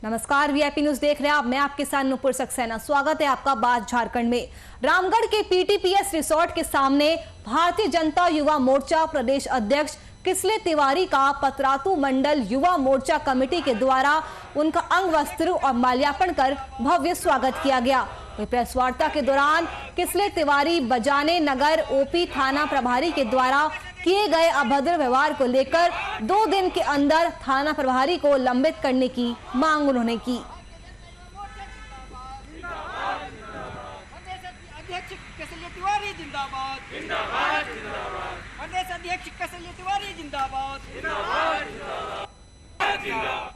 नमस्कार, VIP news देख रहे हैं आप। मैं आपके साथ नुपुर सक्सेना। स्वागत है आपका। बात झारखंड में रामगढ़ के पीटीपीएस रिसोर्ट के सामने भारतीय जनता युवा मोर्चा प्रदेश अध्यक्ष किसले तिवारी का पतरातू मंडल युवा मोर्चा कमेटी के द्वारा उनका अंग वस्त्र और माल्यार्पण कर भव्य स्वागत किया गया। प्रेस वार्ता के दौरान किसले तिवारी बजाने नगर ओपी थाना प्रभारी के द्वारा किए गए अभद्र व्यवहार को लेकर 2 दिन के अंदर थाना प्रभारी को लंबित करने की मांग उन्होंने की। अध्यक्ष किसले तिवारी जिंदाबाद, जिंदाबाद, जिंदाबाद। प्रदेश अध्यक्ष किसले तिवारी जिंदाबाद, जिंदाबाद, जिंदाबाद।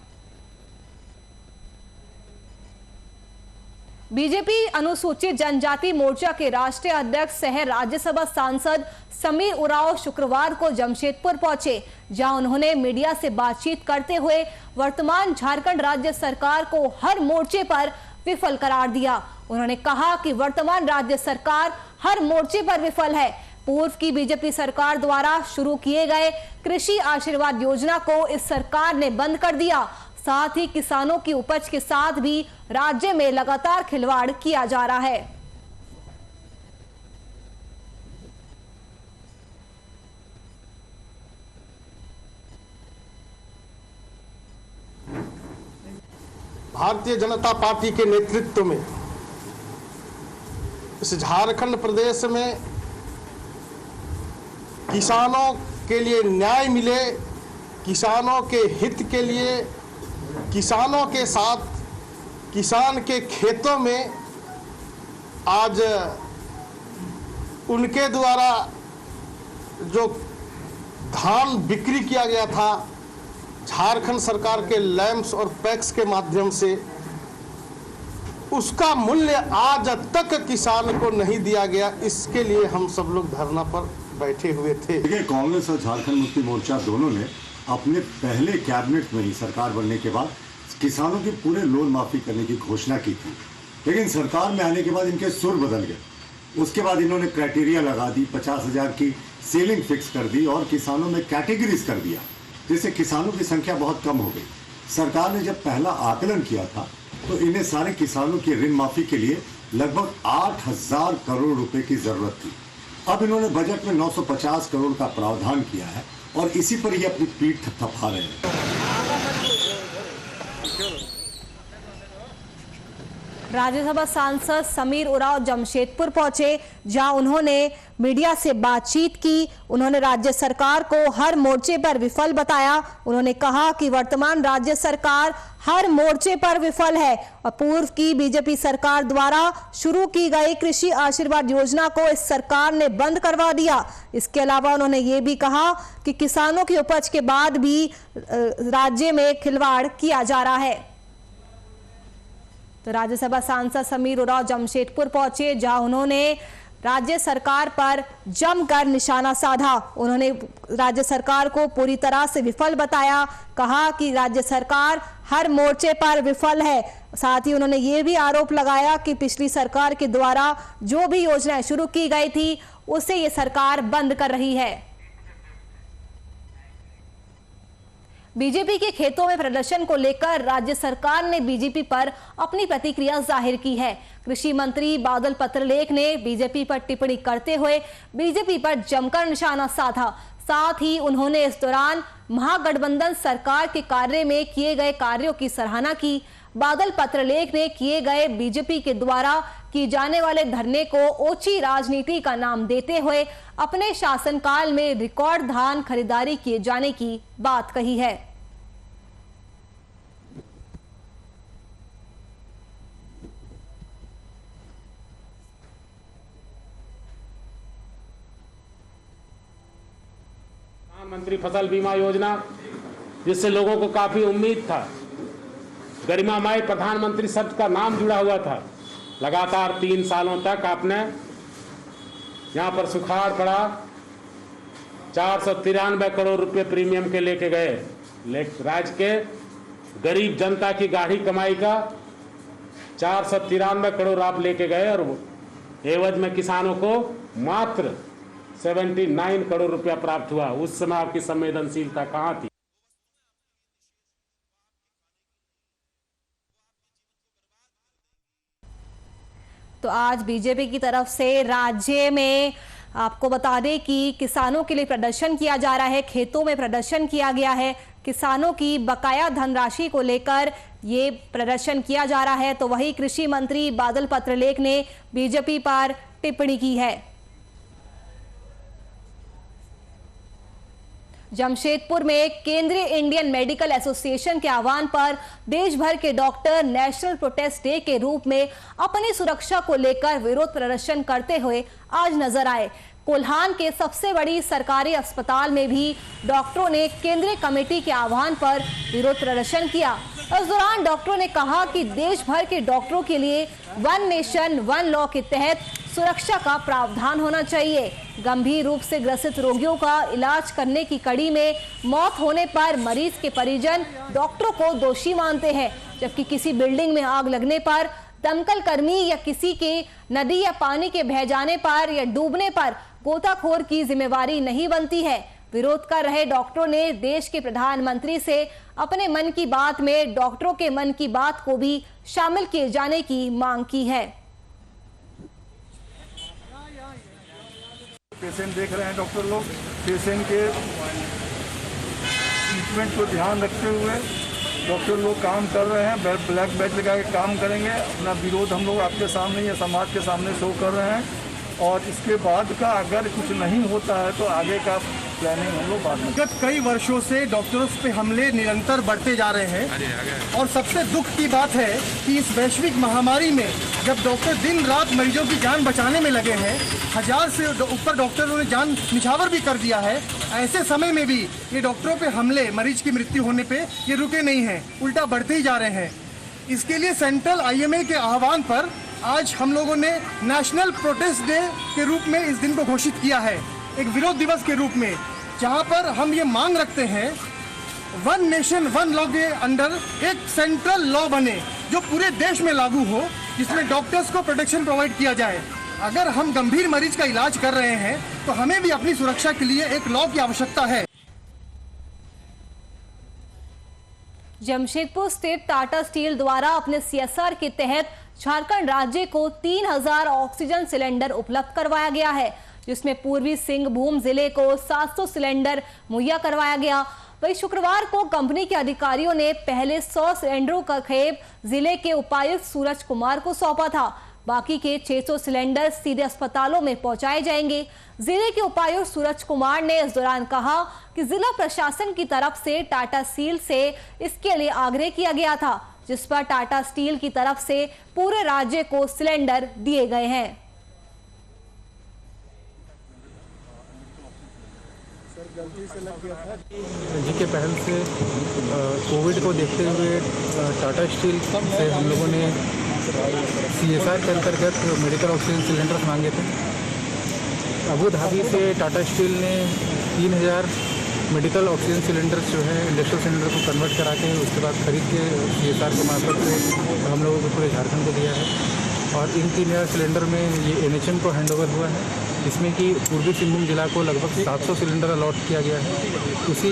बीजेपी अनुसूचित जनजाति मोर्चा के राष्ट्रीय अध्यक्ष सह राज्यसभा सांसद समीर उरांव शुक्रवार को जमशेदपुर पहुंचे, जहां उन्होंने मीडिया से बातचीत करते हुए वर्तमान झारखंड राज्य सरकार को हर मोर्चे पर विफल करार दिया। उन्होंने कहा कि वर्तमान राज्य सरकार हर मोर्चे पर विफल है। पूर्व की बीजेपी सरकार द्वारा शुरू किए गए कृषि आशीर्वाद योजना को इस सरकार ने बंद कर दिया। साथ ही किसानों की उपज के साथ भी राज्य में लगातार खिलवाड़ किया जा रहा है। भारतीय जनता पार्टी के नेतृत्व में इस झारखंड प्रदेश में किसानों के लिए न्याय मिले, किसानों के हित के लिए, किसानों के साथ किसान के खेतों में आज उनके द्वारा जो धान बिक्री किया गया था झारखंड सरकार के लैंप्स और पैक्स के माध्यम से, उसका मूल्य आज तक किसान को नहीं दिया गया। इसके लिए हम सब लोग धरना पर बैठे हुए थे। देखिए, कांग्रेस और झारखंड मुक्ति मोर्चा दोनों ने अपने पहले कैबिनेट में ही सरकार बनने के बाद किसानों की पूरे लोन माफी करने की घोषणा की थी, लेकिन सरकार में आने के बाद इनके सुर बदल गए। उसके बाद इन्होंने क्राइटेरिया लगा दी, 50,000 की सीलिंग फिक्स कर दी और किसानों में कैटेगरीज कर दिया, जिससे किसानों की संख्या बहुत कम हो गई। सरकार ने जब पहला आकलन किया था तो इन्हें सारे किसानों की ऋण माफी के लिए लगभग 8,000 करोड़ रुपए की जरूरत थी। अब इन्होंने बजट में 950 करोड़ का प्रावधान किया है और इसी पर ये अपनी पीठ थपथपा रहे हैं। राज्यसभा सांसद समीर उरांव जमशेदपुर पहुंचे, जहां उन्होंने मीडिया से बातचीत की। उन्होंने राज्य सरकार को हर मोर्चे पर विफल बताया। उन्होंने कहा कि वर्तमान राज्य सरकार हर मोर्चे पर विफल है और पूर्व की बीजेपी सरकार द्वारा शुरू की गई कृषि आशीर्वाद योजना को इस सरकार ने बंद करवा दिया। इसके अलावा उन्होंने ये भी कहा कि किसानों की उपज के बाद भी राज्य में खिलवाड़ किया जा रहा है। तो राज्यसभा सांसद समीर उरांव जमशेदपुर पहुंचे, जहां उन्होंने राज्य सरकार पर जमकर निशाना साधा। उन्होंने राज्य सरकार को पूरी तरह से विफल बताया, कहा कि राज्य सरकार हर मोर्चे पर विफल है। साथ ही उन्होंने ये भी आरोप लगाया कि पिछली सरकार के द्वारा जो भी योजनाएं शुरू की गई थी उसे ये सरकार बंद कर रही है। बीजेपी के खेतों में प्रदर्शन को लेकर राज्य सरकार ने बीजेपी पर अपनी प्रतिक्रिया जाहिर की है। कृषि मंत्री बादल पत्रलेख ने बीजेपी पर टिप्पणी करते हुए बीजेपी पर जमकर निशाना साधा। साथ ही उन्होंने इस दौरान महागठबंधन सरकार के कार्य में किए गए कार्यों की सराहना की। बादल पत्रलेख ने किए गए बीजेपी के द्वारा किए जाने वाले धरने को ओछी राजनीति का नाम देते हुए अपने शासनकाल में रिकॉर्ड धान खरीदारी किए जाने की बात कही है। प्रधानमंत्री फसल बीमा योजना, जिससे लोगों को काफी उम्मीद था, गरिमामय प्रधानमंत्री शब्द का नाम जुड़ा हुआ था। लगातार 3 सालों तक आपने यहां पर सुखाड़ पड़ा, 493 करोड़ रुपए प्रीमियम के लेके गए। राज्य के गरीब जनता की गाढ़ी कमाई का 493 करोड़ आप लेके गए और एवज में किसानों को मात्र 79 करोड़ रुपया प्राप्त हुआ। उस समय आपकी संवेदनशीलता कहां थी? तो आज बीजेपी की तरफ से राज्य में आपको बता दें कि किसानों के लिए प्रदर्शन किया जा रहा है, खेतों में प्रदर्शन किया गया है, किसानों की बकाया धनराशि को लेकर ये प्रदर्शन किया जा रहा है। तो वही कृषि मंत्री बादल पत्रलेख ने बीजेपी पर टिप्पणी की है। जमशेदपुर में केंद्रीय इंडियन मेडिकल एसोसिएशन के आह्वान पर देश भर के डॉक्टर नेशनल प्रोटेस्ट डे के रूप में अपनी सुरक्षा को लेकर विरोध प्रदर्शन करते हुए आज नजर आए। कोल्हान के सबसे बड़ी सरकारी अस्पताल में भी डॉक्टरों ने केंद्रीय कमेटी के आह्वान पर विरोध प्रदर्शन किया। इस दौरान डॉक्टरों ने कहा कि देश भर के डॉक्टरों के लिए वन नेशन वन लॉ के तहत सुरक्षा का प्रावधान होना चाहिए। गंभीर रूप से ग्रसित रोगियों का इलाज करने की कड़ी में मौत होने पर मरीज के परिजन डॉक्टरों को दोषी मानते हैं, जबकि किसी बिल्डिंग में आग लगने पर दमकल कर्मी या किसी के नदी या पानी के बह जाने पर या डूबने पर गोताखोर की जिम्मेवारी नहीं बनती है। विरोध कर रहे डॉक्टरों ने देश के प्रधानमंत्री से अपने मन की बात में डॉक्टरों के मन की बात को भी शामिल किए जाने की मांग की है। पेशेंट देख रहे हैं डॉक्टर लोग, पेशेंट के ट्रीटमेंट को ध्यान रखते हुए डॉक्टर लोग काम कर रहे हैं, ब्लैक बैच लगा के काम करेंगे। अपना विरोध हम लोग आपके सामने या समाज के सामने शो कर रहे हैं, और इसके बाद का अगर कुछ नहीं होता है तो आगे का प्लानिंग हम लोग बाद में। गत कई वर्षों से डॉक्टरों पे हमले निरंतर बढ़ते जा रहे हैं, और सबसे दुख की बात है कि इस वैश्विक महामारी में जब डॉक्टर दिन रात मरीजों की जान बचाने में लगे हैं, 1000 से ऊपर डॉक्टरों ने जान निछावर भी कर दिया है, ऐसे समय में भी ये डॉक्टरों पे हमले, मरीज की मृत्यु होने पे ये रुके नहीं हैं, उल्टा बढ़ते ही जा रहे हैं। इसके लिए सेंट्रल IMA के आह्वान पर आज हम लोगों ने नेशनल प्रोटेस्ट डे के रूप में इस दिन को घोषित किया है, एक विरोध दिवस के रूप में, जहां पर हम ये मांग रखते हैं वन नेशन वन लॉ के अंडर एक सेंट्रल लॉ बने जो पूरे देश में लागू हो, जिसमें डॉक्टर्स को प्रोटेक्शन प्रोवाइड किया जाए। अगर हम गंभीर मरीज का इलाज कर रहे हैं तो हमें भी अपनी सुरक्षा के लिए एक लॉ की आवश्यकता है। जमशेदपुर स्थित टाटा स्टील द्वारा अपने CSR के तहत झारखंड राज्य को 3000 ऑक्सीजन सिलेंडर उपलब्ध करवाया गया है, जिसमें पूर्वी सिंहभूम जिले को 700 सिलेंडर मुहैया करवाया गया। वही शुक्रवार को कंपनी के अधिकारियों ने पहले 100 सिलेंडरों का खेप जिले के उपायुक्त सूरज कुमार को सौंपा था। बाकी के 600 सिलेंडर सीधे अस्पतालों में पहुंचाए जाएंगे। जिले के उपायुक्त सूरज कुमार ने इस दौरान कहा कि जिला प्रशासन की तरफ से टाटा स्टील से इसके लिए आग्रह किया गया था, जिस पर टाटा स्टील की तरफ से पूरे राज्य को सिलेंडर दिए गए हैं। जी के पहल से कोविड को देखते हुए टाटा स्टील से हम लोगों ने CSR के अंतर्गत मेडिकल ऑक्सीजन सिलेंडर्स मांगे थे। अबू धाबी से टाटा स्टील ने 3000 मेडिकल ऑक्सीजन सिलेंडर्स जो है इंडस्ट्रियल सिलेंडर को कन्वर्ट करा के उसके बाद खरीद के CSR के मार्फत से हम लोगों को पूरे झारखंड को दिया है। और इन 3000 सिलेंडर में ये NHM को हैंडओवर हुआ है, जिसमें कि पूर्वी सिंहभूम जिला को लगभग 700 सिलेंडर अलॉट किया गया है। उसी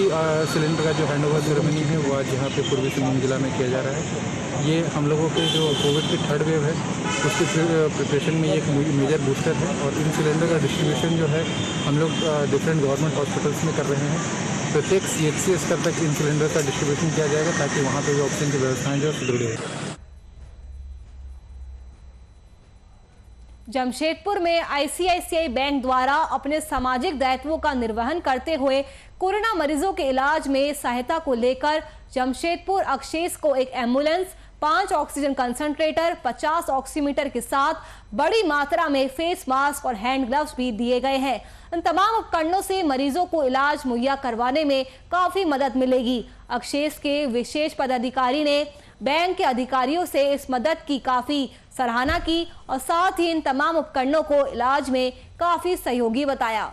सिलेंडर का जो हैंडओवर सेरेमनी है वो आज यहाँ पे पूर्वी सिंहभूम जिला में किया जा रहा है। ये हम लोगों के जो कोविड की 3rd वेव है उसकी प्रिपरेशन में एक मेजर बूस्टर है, और इन सिलेंडर का डिस्ट्रीब्यूशन जो है हम लोग डिफरेंट गवर्नमेंट हॉस्पिटल्स में कर रहे हैं। प्रत्येक CHC स्तर तक इन सिलेंडर का डिस्ट्रीब्यूशन किया जाएगा ताकि वहाँ पर भी ऑक्सीजन की व्यवस्थाएँ जो सुदृढ़ हो। जमशेदपुर में ICICI बैंक द्वारा अपने सामाजिक दायित्वों का निर्वहन करते हुए कोरोना मरीजों के इलाज में सहायता को लेकर जमशेदपुर अक्षेस को एक एम्बुलेंस, 5 ऑक्सीजन कंसंट्रेटर, 50 ऑक्सीमीटर के साथ बड़ी मात्रा में फेस मास्क और हैंड ग्लव्स भी दिए गए हैं। इन तमाम उपकरणों से मरीजों को इलाज मुहैया करवाने में काफी मदद मिलेगी। अक्षेस के विशेष पदाधिकारी ने बैंक के अधिकारियों से इस मदद की काफी सराहना की और साथ ही इन तमाम उपकरणों को इलाज में काफी सहयोगी बताया।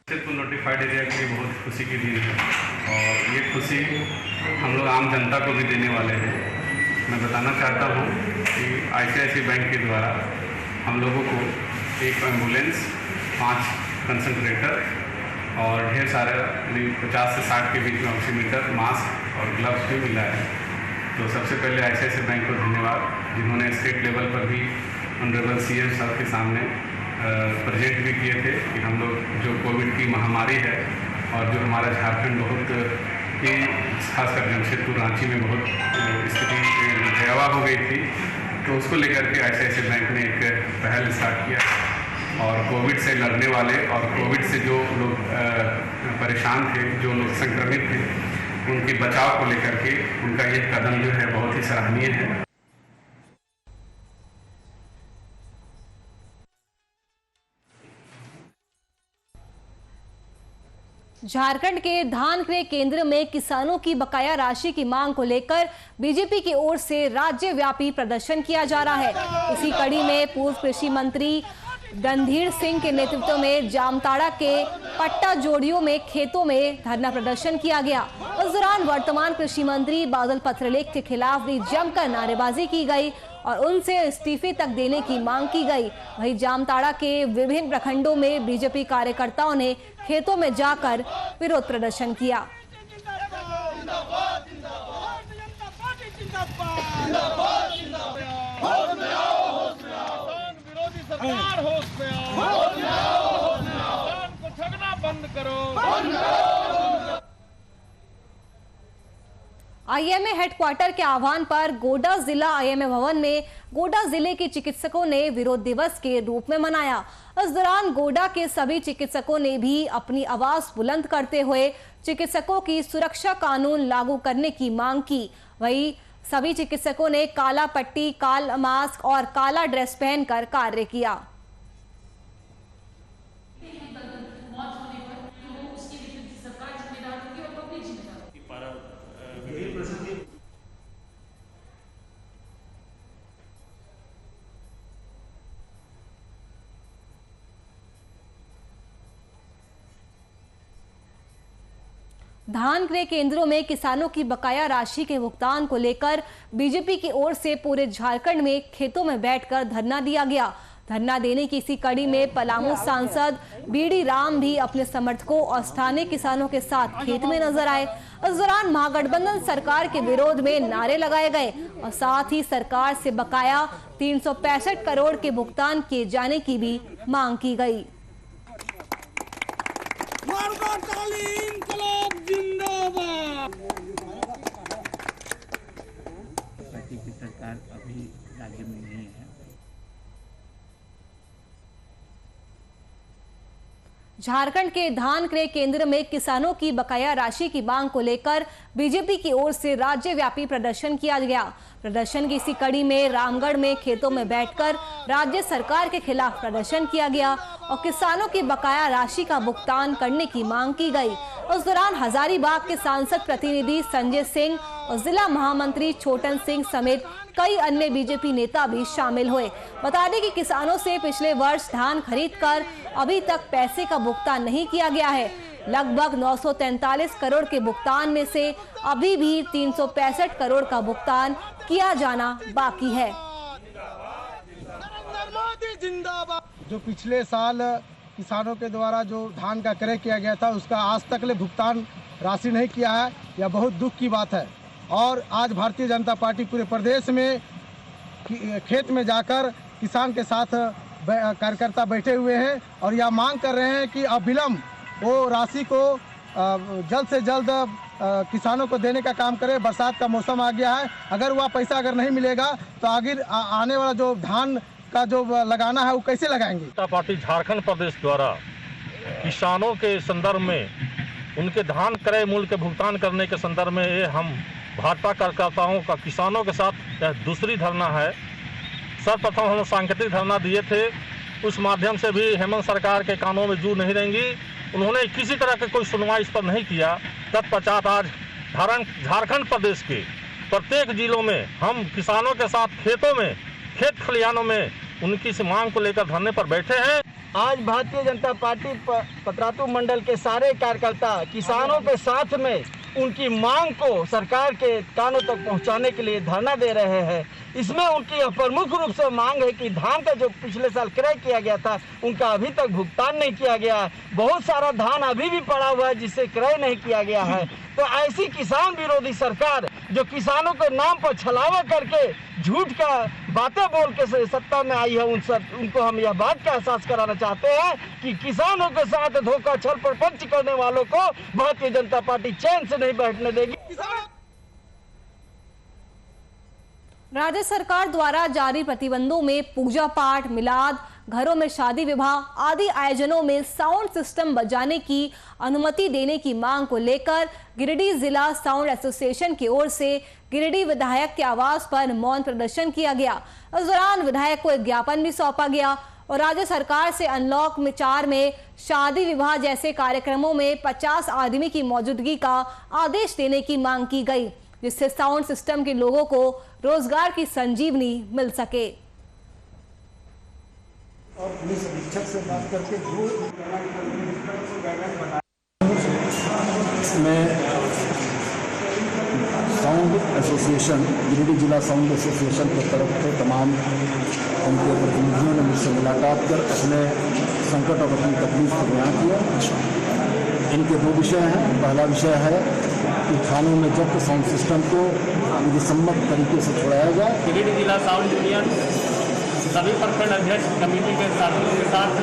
तो नोटिफाइड एरिया के लिए बहुत खुशी की दिन है, और ये खुशी हम लोग आम जनता को भी देने वाले हैं। मैं बताना चाहता हूँ कि ICICI बैंक के द्वारा हम लोगों को एक एम्बुलेंस, 5 कंसंट्रेटर और ढेर सारे 50 से 60 के बीच में ऑक्सीमीटर, मास्क और ग्लव्स भी मिला है। तो सबसे पहले ICICI बैंक को धन्यवाद, जिन्होंने स्टेट लेवल पर भी ऑनरेबल CM साहब के सामने प्रेजेंट भी किए थे कि हम लोग जो कोविड की महामारी है और जो हमारा झारखंड बहुत ही खासकर जमशेदपुर, रांची में बहुत स्थिति भयावह हो गई थी, तो उसको लेकर के ICICI बैंक ने एक पहल स्टार्ट किया और कोविड से लड़ने वाले और कोविड से जो लोग परेशान थे, जो लोग संक्रमित थे, उनके बचाव को लेकर के उनका ये कदम जो है बहुत ही सराहनीय है। झारखंड के धान क्रय केंद्र में किसानों की बकाया राशि की मांग को लेकर बीजेपी की ओर से राज्यव्यापी प्रदर्शन किया जा रहा है। इसी कड़ी में पूर्व कृषि मंत्री रणधीर सिंह के नेतृत्व में जामताड़ा के पट्टा जोड़ियों में खेतों में धरना प्रदर्शन किया गया। उस दौरान वर्तमान कृषि मंत्री बादल पत्रलेख के खिलाफ भी जमकर नारेबाजी की गई और उनसे इस्तीफे तक देने की मांग की गई। वहीं जामताड़ा के विभिन्न प्रखंडों में बीजेपी कार्यकर्ताओं ने खेतों में जाकर विरोध प्रदर्शन किया। IMA हेडक्वार्टर के आह्वान पर गोड्डा जिला IMA भवन में गोड्डा जिले के चिकित्सकों ने विरोध दिवस के रूप में मनाया। इस दौरान गोड्डा के सभी चिकित्सकों ने भी अपनी आवाज बुलंद करते हुए चिकित्सकों की सुरक्षा कानून लागू करने की मांग की। वहीं सभी चिकित्सकों ने काला पट्टी, काला मास्क और काला ड्रेस पहनकर कार्य किया। धान क्रय केंद्रों में किसानों की बकाया राशि के भुगतान को लेकर बीजेपी की ओर से पूरे झारखंड में खेतों में बैठकर धरना दिया गया। धरना देने की इसी कड़ी में पलामू सांसद BD राम भी अपने समर्थकों और स्थानीय किसानों के साथ खेत में नजर आए। इस दौरान महागठबंधन सरकार के विरोध में नारे लगाए गए और साथ ही सरकार से बकाया 365 करोड़ के भुगतान किए जाने की भी मांग की गई। की सरकार अभी राज्य में नहीं है। झारखंड के धान क्रय केंद्र में किसानों की बकाया राशि की मांग को लेकर बीजेपी की ओर से राज्यव्यापी प्रदर्शन किया गया। प्रदर्शन की इसी कड़ी में रामगढ़ में खेतों में बैठकर राज्य सरकार के खिलाफ प्रदर्शन किया गया और किसानों की बकाया राशि का भुगतान करने की मांग की गई। उस दौरान हजारीबाग के सांसद प्रतिनिधि संजय सिंह और जिला महामंत्री छोटन सिंह समेत कई अन्य बीजेपी नेता भी शामिल हुए। बता दें कि किसानों से पिछले वर्ष धान खरीदकर अभी तक पैसे का भुगतान नहीं किया गया है। लगभग 943 करोड़ के भुगतान में से अभी भी 365 करोड़ का भुगतान किया जाना बाकी है। जो पिछले साल किसानों के द्वारा जो धान का क्रय किया गया था उसका आज तक ले भुगतान राशि नहीं किया है, यह बहुत दुख की बात है। और आज भारतीय जनता पार्टी पूरे प्रदेश में खेत में जाकर किसान के साथ कार्यकर्ता बैठे हुए हैं और यह मांग कर रहे हैं कि अविलंब वो राशि को जल्द से जल्द किसानों को देने का काम करे। बरसात का मौसम आ गया है, अगर वह पैसा अगर नहीं मिलेगा तो आगे आने वाला जो धान का जो लगाना है वो कैसे लगाएंगे। जनता पार्टी झारखंड प्रदेश द्वारा किसानों के संदर्भ में उनके धान क्रय मूल्य के भुगतान करने के संदर्भ में ये हम भाजपा कार्यकर्ताओं का किसानों के साथ यह दूसरी धरना है। सर्वप्रथम हम सांकेतिक धरना दिए थे, उस माध्यम से भी हेमंत सरकार के कानों में जू नहीं रहेंगी। उन्होंने किसी तरह के कोई सुनवाई इस पर नहीं किया। तत्पश्चात आज झारखंड प्रदेश के प्रत्येक जिलों में हम किसानों के साथ खेतों में, खेत खलिहानों में उनकी इस मांग को लेकर धरने पर बैठे हैं। आज भारतीय जनता पार्टी पतरातू मंडल के सारे कार्यकर्ता किसानों के साथ में उनकी मांग को सरकार के कानों तक पहुंचाने के लिए धरना दे रहे हैं। इसमें उनकी प्रमुख रूप से मांग है कि धान का जो पिछले साल क्रय किया गया था उनका अभी तक भुगतान नहीं किया गया है। बहुत सारा धान अभी भी पड़ा हुआ है जिसे क्रय नहीं किया गया है। तो ऐसी किसान विरोधी सरकार जो किसानों के नाम पर छलावा करके झूठ का बातें बोल के सत्ता में आई है, उनको हम यह बात का एहसास कराना चाहते हैं कि किसानों के साथ धोखा छल प्रपंच करने वालों को भारतीय जनता पार्टी चैन से नहीं बैठने देगी। राज्य सरकार द्वारा जारी प्रतिबंधों में पूजा पाठ, मिलाद, घरों में शादी विवाह आदि आयोजनों में साउंड सिस्टम बजाने की अनुमति देने की मांग को लेकर गिरिडीह जिला साउंड एसोसिएशन की ओर से गिरिडीह विधायक के आवास पर मौन प्रदर्शन किया गया। इस दौरान विधायक को एक ज्ञापन भी सौंपा गया और राज्य सरकार से अनलॉक 4 में शादी विवाह जैसे कार्यक्रमों में 50 आदमी की मौजूदगी का आदेश देने की मांग की गई, जिससे साउंड सिस्टम के लोगों को रोजगार की संजीवनी मिल सके। और पुलिस अधीक्षक से बात करके जो मैं साउंड एसोसिएशन गिरिडीह जिला साउंड एसोसिएशन की तरफ से तमाम उनके प्रतिनिधियों ने मुझसे मुलाकात कर अपने संकट और अपनी तकलीफ को बयान किया। इनके 2 विषय हैं। पहला विषय है कि थानों में जब्त साउंड सिस्टम को विधिसम्मत तरीके से छुड़ाया जाए। गिरिडीह जिला साउंड यूनियन सभी प्रखंड अध्यक्ष कमेटी के साथियों के साथ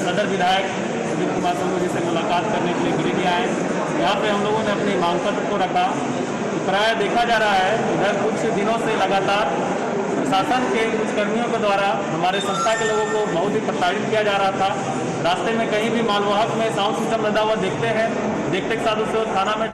सदर विधायक सुनील कुमार सोनू जी से मुलाकात करने के लिए गिरिडीह आए। यहाँ पे हम लोगों ने अपनी मांग पत्र को रखा। प्राय देखा जा रहा है इधर कुछ दिनों से लगातार प्रशासन के कुछ कर्मियों के द्वारा हमारे संस्था के लोगों को बहुत ही प्रताड़ित किया जा रहा था। रास्ते में कहीं भी मालवाहक में साउंड सिस्टम लगा हुआ देखते हैं, देखते के साथ उसे थाना में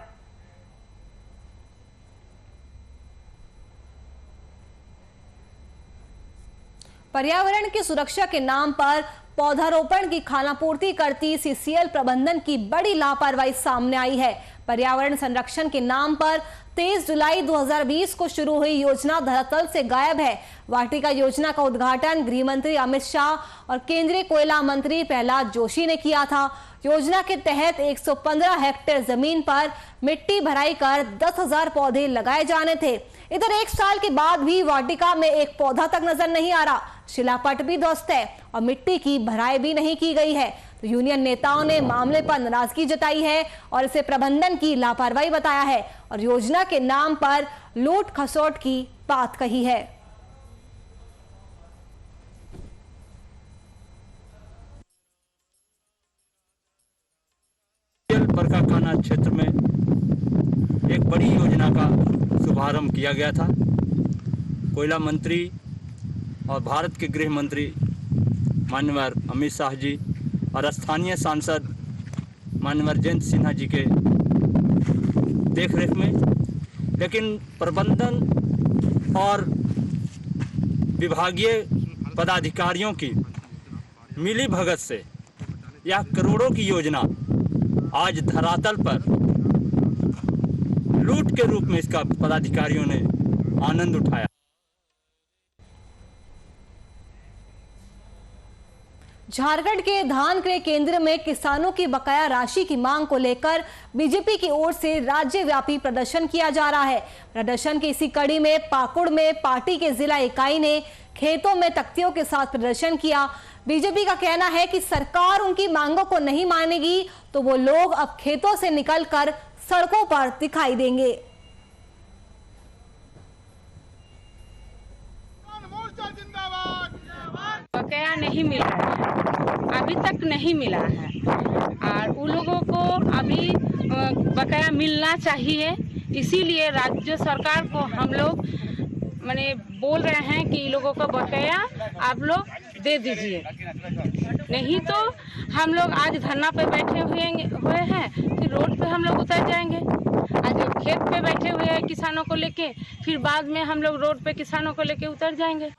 पर्यावरण की सुरक्षा के नाम पर पौधारोपण की खानापूर्ति करती सीसीएल प्रबंधन की बड़ी लापरवाही सामने आई है। पर्यावरण संरक्षण के नाम पर 23 जुलाई 2020 को शुरू हुई योजना धरातल से गायब है। वाटिका योजना का उद्घाटन गृह मंत्री अमित शाह और केंद्रीय कोयला मंत्री प्रहलाद जोशी ने किया था। योजना के तहत 115 हेक्टेयर जमीन पर मिट्टी भराई कर 10,000 पौधे लगाए जाने थे। इधर 1 साल के बाद भी वाटिका में एक पौधा तक नजर नहीं आ रहा। शिलापट भी ध्वस्त है और मिट्टी की भराई भी नहीं की गई है। तो यूनियन नेताओं ने मामले पर नाराजगी जताई है और इसे प्रबंधन की लापरवाही बताया है और योजना के नाम पर लूट खसोट की बात कही है। बरकाकाना क्षेत्र में एक बड़ी योजना का शुभारंभ किया गया था। कोयला मंत्री और भारत के गृह मंत्री माननीय अमित शाह जी और स्थानीय सांसद माननीय जयंत सिन्हा जी के देखरेख में, लेकिन प्रबंधन और विभागीय पदाधिकारियों की मिलीभगत से यह करोड़ों की योजना आज धरातल पर लूट के रूप में इसका पदाधिकारियों ने आनंद उठाया। झारखंड के धान क्रय केंद्र में किसानों की बकाया राशि की मांग को लेकर बीजेपी की ओर से राज्यव्यापी प्रदर्शन किया जा रहा है। प्रदर्शन की इसी कड़ी में पाकुड़ में पार्टी के जिला इकाई ने खेतों में तख्तियों के साथ प्रदर्शन किया। बीजेपी का कहना है कि सरकार उनकी मांगों को नहीं मानेगी तो वो लोग अब खेतों से निकलकर सड़कों पर दिखाई देंगे। बकाया नहीं मिल रहा है, अभी तक नहीं मिला है और उन लोगों को अभी बकाया मिलना चाहिए। इसीलिए राज्य सरकार को हम लोग माने बोल रहे हैं कि इन लोगों को बकाया आप लोग दे दीजिए, नहीं तो हम लोग आज धरना पे बैठे हुए हैं, फिर रोड पे हम लोग उतर जाएंगे। आज खेत पे बैठे हुए हैं किसानों को लेके, फिर बाद में हम लोग रोड पे किसानों को लेके उतर जाएंगे।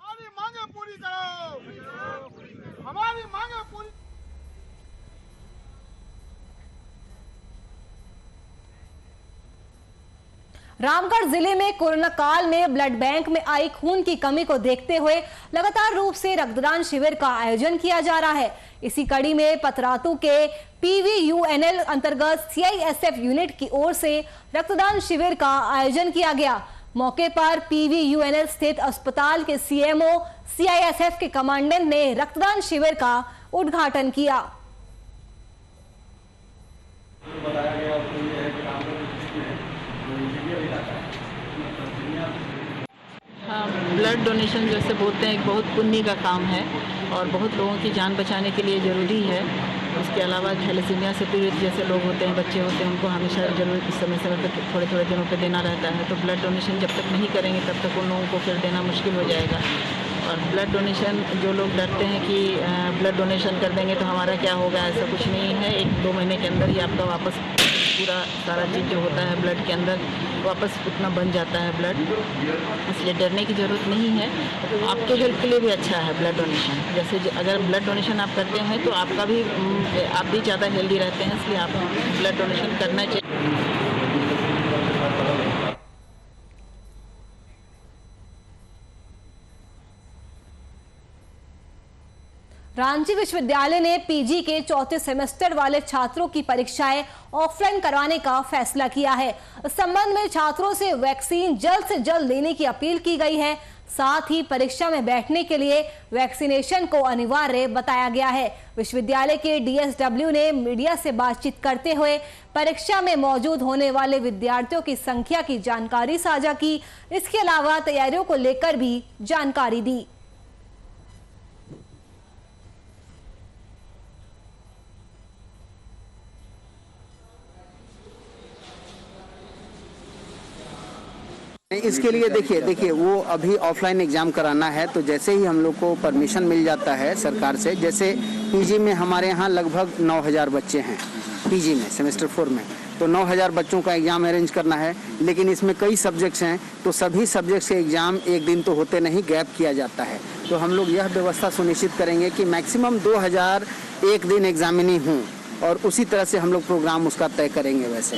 हमारी मांगे पूरी। रामगढ़ जिले में कोरोना काल में ब्लड बैंक में आई खून की कमी को देखते हुए लगातार रूप से रक्तदान शिविर का आयोजन किया जा रहा है। इसी कड़ी में पतरातू के PVUNL अंतर्गत CISF यूनिट की ओर से रक्तदान शिविर का आयोजन किया गया। मौके पर PVUNL स्थित अस्पताल के CMO CISF के कमांडेंट ने रक्तदान शिविर का उद्घाटन किया। हाँ, ब्लड डोनेशन जैसे बोलते हैं एक बहुत पुण्य का काम है और बहुत लोगों की जान बचाने के लिए ज़रूरी है। उसके अलावा थैलेसीमिया से पीड़ित जैसे लोग होते हैं, बच्चे होते हैं, उनको हमेशा ज़रूरत समय पर थोड़े थोड़े दिनों पे देना रहता है। तो ब्लड डोनेशन जब तक नहीं करेंगे तब तक उन लोगों को फिर देना मुश्किल हो जाएगा। और ब्लड डोनेशन जो लोग डरते हैं कि ब्लड डोनेशन कर देंगे तो हमारा क्या होगा, ऐसा कुछ नहीं है। 1-2 महीने के अंदर ही आपका वापस पूरा सारा चीज़ जो होता है ब्लड के अंदर वापस उतना बन जाता है ब्लड, इसलिए डरने की ज़रूरत नहीं है। आपके हेल्थ के लिए भी अच्छा है ब्लड डोनेशन। जैसे अगर ब्लड डोनेशन आप करते हैं तो आपका भी आप भी ज़्यादा हेल्दी रहते हैं, इसलिए आप ब्लड डोनेशन करना चाहिए। रांची विश्वविद्यालय ने पीजी के चौथे सेमेस्टर वाले छात्रों की परीक्षाएं ऑफलाइन करवाने का फैसला किया है। इस संबंध में छात्रों से वैक्सीन जल्द से जल्द लेने की अपील की गई है। साथ ही परीक्षा में बैठने के लिए वैक्सीनेशन को अनिवार्य बताया गया है। विश्वविद्यालय के DSW ने मीडिया से बातचीत करते हुए परीक्षा में मौजूद होने वाले विद्यार्थियों की संख्या की जानकारी साझा की। इसके अलावा तैयारियों को लेकर भी जानकारी दी। इसके लिए देखिए वो अभी ऑफलाइन एग्जाम कराना है, तो जैसे ही हम लोग को परमिशन मिल जाता है सरकार से, जैसे पीजी में हमारे यहाँ लगभग 9000 बच्चे हैं पीजी में सेमेस्टर 4 में, तो 9000 बच्चों का एग्जाम अरेंज करना है। लेकिन इसमें कई सब्जेक्ट्स हैं, तो सभी सब्जेक्ट्स के एग्जाम एक दिन तो होते नहीं, गैप किया जाता है। तो हम लोग यह व्यवस्था सुनिश्चित करेंगे कि मैक्सिमम 2000 एक दिन एग्जामिनी हों, और उसी तरह से हम लोग प्रोग्राम उसका तय करेंगे। वैसे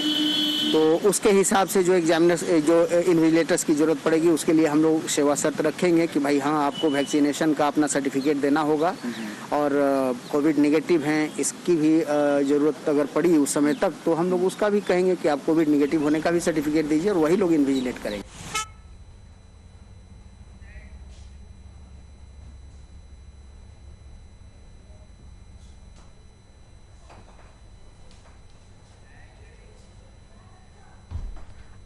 तो उसके हिसाब से जो एग्जामिनर्स जो इन्विजिलेटर्स की ज़रूरत पड़ेगी उसके लिए हम लोग सेवा शर्त रखेंगे कि भाई हाँ, आपको वैक्सीनेशन का अपना सर्टिफिकेट देना होगा, और कोविड निगेटिव हैं इसकी भी ज़रूरत अगर पड़ी उस समय तक, तो हम लोग उसका भी कहेंगे कि आप कोविड निगेटिव होने का भी सर्टिफिकेट दीजिए, और वही लोग इन्विजिलेट करेंगे।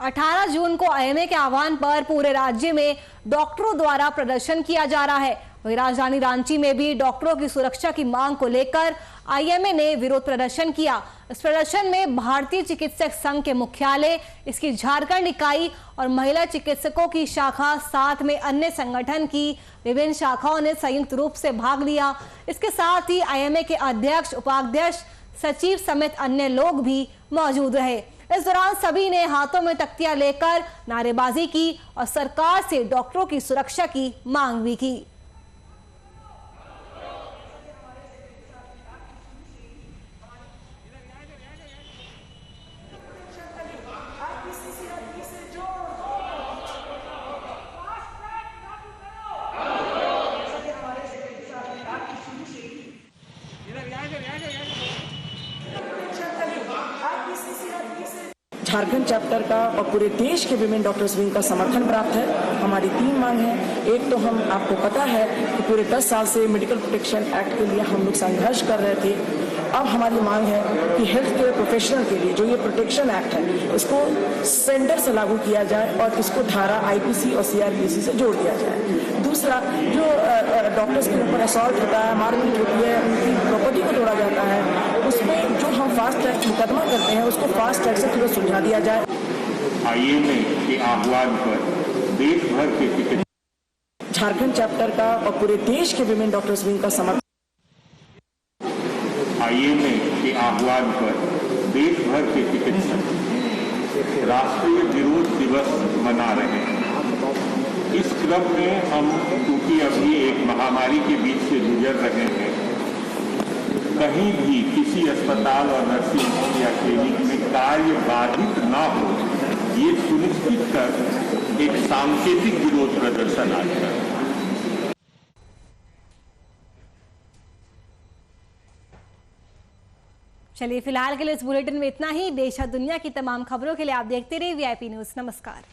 18 जून को IMA के आह्वान पर पूरे राज्य में डॉक्टरों द्वारा प्रदर्शन किया जा रहा है। वहीं राजधानी रांची में भी डॉक्टरों की सुरक्षा की मांग को लेकर IMA ने विरोध प्रदर्शन किया। इस प्रदर्शन में भारतीय चिकित्सक संघ के मुख्यालय, इसकी झारखंड इकाई और महिला चिकित्सकों की शाखा, साथ में अन्य संगठन की विभिन्न शाखाओं ने संयुक्त रूप से भाग लिया। इसके साथ ही IMA के अध्यक्ष, उपाध्यक्ष, सचिव समेत अन्य लोग भी मौजूद रहे। इस दौरान सभी ने हाथों में तख्तियां लेकर नारेबाजी की और सरकार से डॉक्टरों की सुरक्षा की मांग भी की। झारखंड चैप्टर का और पूरे देश के विमेन डॉक्टर्स विंग का समर्थन प्राप्त है। हमारी 3 मांग है। एक तो हम आपको पता है कि पूरे 10 साल से मेडिकल प्रोटेक्शन एक्ट के लिए हम लोग संघर्ष कर रहे थे। अब हमारी मांग है कि हेल्थ केयर प्रोफेशनल के लिए जो ये प्रोटेक्शन एक्ट है इसको सेंटर से लागू किया जाए और इसको धारा IPC और CRPC से जोड़ दिया जाए। दूसरा, जो डॉक्टर्स के ऊपर असॉल्ट होता है, मारपीट होती है, उनकी प्रॉपर्टी को तोड़ा जाता है, उसमें जो हम फास्ट ट्रैक मुकदमा करते हैं उसको फास्ट ट्रैक से तुरंत सुलझा दिया जाए। IMA के आह्वान पर देश भर के चिकित्सक झारखंड चैप्टर का और पूरे देश के विमेन डॉक्टर्स विंग का समर्थन IMA के आह्वान पर देश भर के चिकित्सक राष्ट्रीय विरोध दिवस मना रहे हैं। इस क्रम में हम क्योंकि अभी एक महामारी के बीच से गुजर रहे हैं, कहीं भी किसी अस्पताल और नर्सिंग होम या क्लिनिक में कार्य बाधित ना हो, ये सुनिश्चित कर एक सांकेतिक विरोध प्रदर्शन आज कर। चलिए फिलहाल के लिए इस बुलेटिन में इतना ही। देश और दुनिया की तमाम खबरों के लिए आप देखते रहिए VIP न्यूज़। नमस्कार।